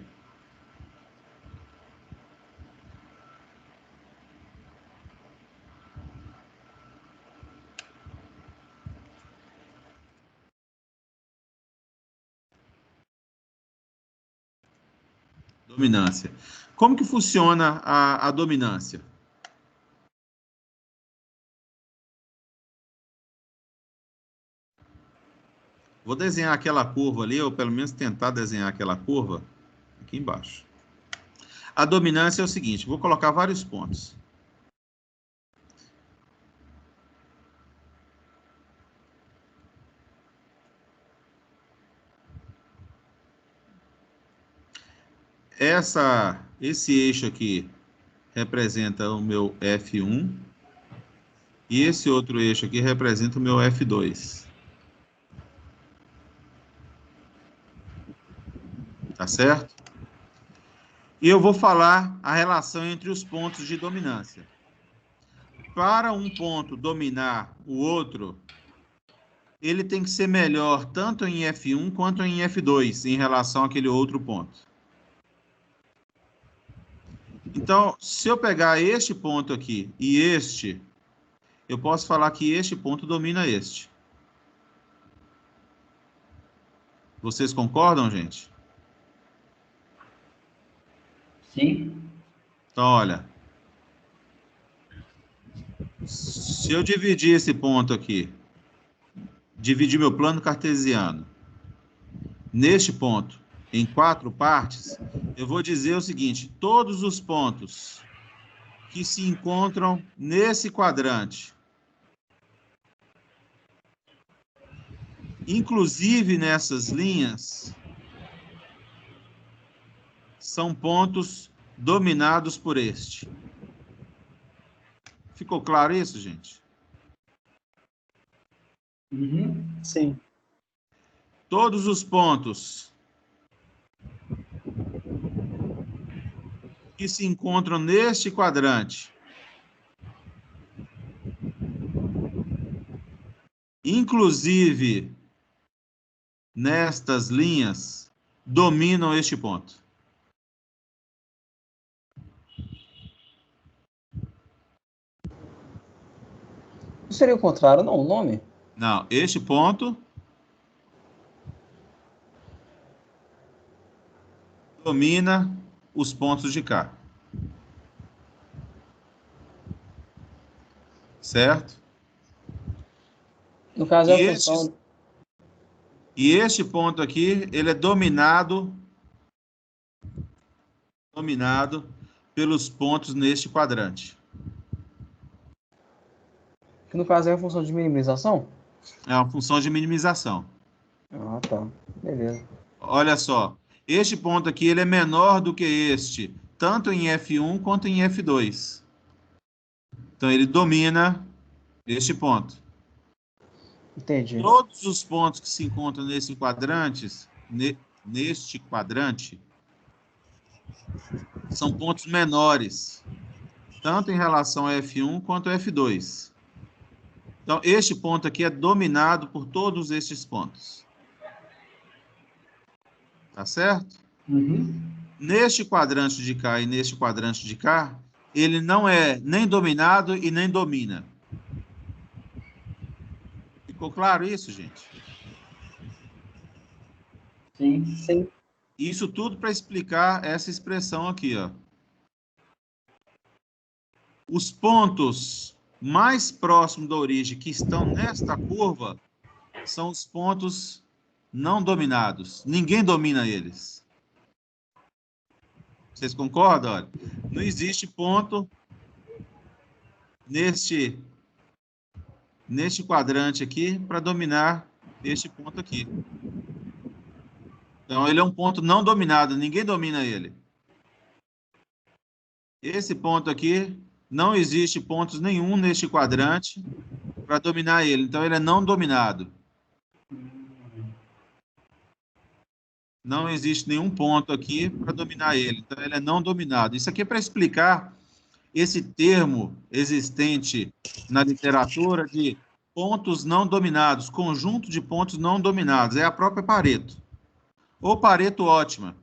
Dominância. Como que funciona a dominância? Vou desenhar aquela curva ali, ou pelo menos tentar desenhar aquela curva aqui embaixo. A dominância é o seguinte, vou colocar vários pontos. Esse eixo aqui representa o meu F1 e esse outro eixo aqui representa o meu F2. Tá certo? E eu vou falar a relação entre os pontos de dominância. para um ponto dominar o outro, ele tem que ser melhor tanto em F1 quanto em F2 em relação àquele outro ponto. Então, se eu pegar este ponto aqui e este, eu posso falar que este ponto domina este. Vocês concordam, gente? Sim. Então, olha. Se eu dividir esse ponto aqui, dividir meu plano cartesiano, neste ponto, em 4 partes, eu vou dizer o seguinte: todos os pontos que se encontram nesse quadrante, inclusive nessas linhas, são pontos dominados por este. Ficou claro isso, gente? Uhum. Sim. Todos os pontos que se encontram neste quadrante, inclusive nestas linhas, dominam este ponto. Não seria o contrário, não, o nome? Não, este ponto domina os pontos de cá. Certo? No caso, é E a este, função. e este ponto aqui, ele é dominado pelos pontos neste quadrante. Que no caso é a função de minimização? É uma função de minimização. Ah, tá. Beleza. Olha só, este ponto aqui, ele é menor do que este, tanto em F1 quanto em F2. Então, ele domina este ponto. Entendi. Todos os pontos que se encontram neste quadrante, são pontos menores, tanto em relação a F1 quanto a F2. Então, este ponto aqui é dominado por todos estes pontos. Tá certo? Uhum. Neste quadrante de cá e neste quadrante de cá, ele não é nem dominado e nem domina. Ficou claro isso, gente? Sim. Sim. Isso tudo para explicar essa expressão aqui, ó. Os pontos mais próximos da origem que estão nesta curva são os pontos não dominados. Ninguém domina eles. Vocês concordam? Olha, não existe ponto neste quadrante aqui para dominar este ponto aqui. Então, ele é um ponto não dominado, ninguém domina ele. Esse ponto aqui, não existe pontos nenhum neste quadrante para dominar ele. Então, ele é não dominado. Não existe nenhum ponto aqui para dominar ele. Então, ele é não dominado. Isso aqui é para explicar esse termo existente na literatura de pontos não dominados, conjunto de pontos não dominados. É a própria Pareto. Ou Pareto ótima,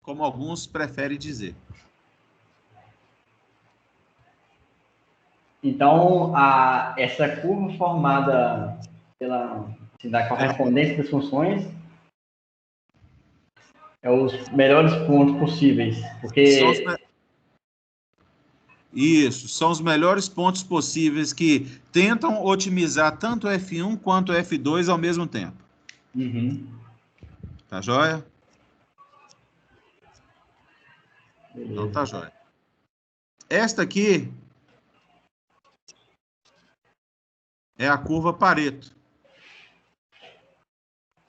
como alguns preferem dizer. Então, essa curva formada da correspondência das funções é os melhores pontos possíveis, porque... Isso, são os melhores pontos possíveis que tentam otimizar tanto F1 quanto F2 ao mesmo tempo. Uhum. Tá joia? Beleza. Então tá joia. Esta aqui é a curva Pareto.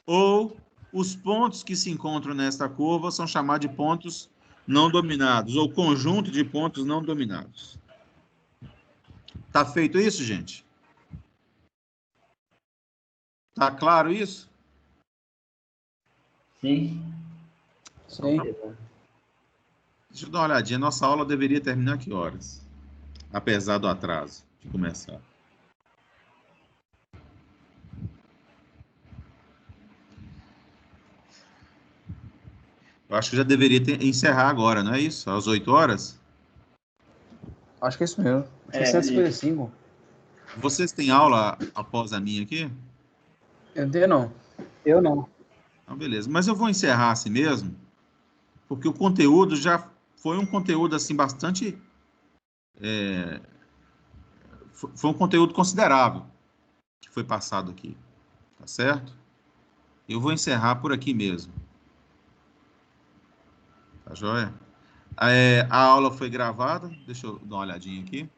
Ou os pontos que se encontram nesta curva são chamados de pontos não dominados, ou conjunto de pontos não dominados. Tá feito isso, gente? Tá claro isso? Sim. Sim. Deixa eu dar uma olhadinha. Nossa aula deveria terminar que horas? apesar do atraso de começar. Eu acho que já deveria encerrar agora, não é isso? Às 8 horas? Acho que é isso mesmo. É, 655. Vocês têm aula após a minha aqui? Eu não tenho, não. Eu não. Então, beleza. Mas eu vou encerrar assim mesmo, porque o conteúdo já foi um conteúdo assim bastante... foi um conteúdo considerável que foi passado aqui, tá certo? Eu vou encerrar por aqui mesmo. Tá joia? A aula foi gravada. Deixa eu dar uma olhadinha aqui.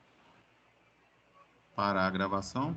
Parar a gravação.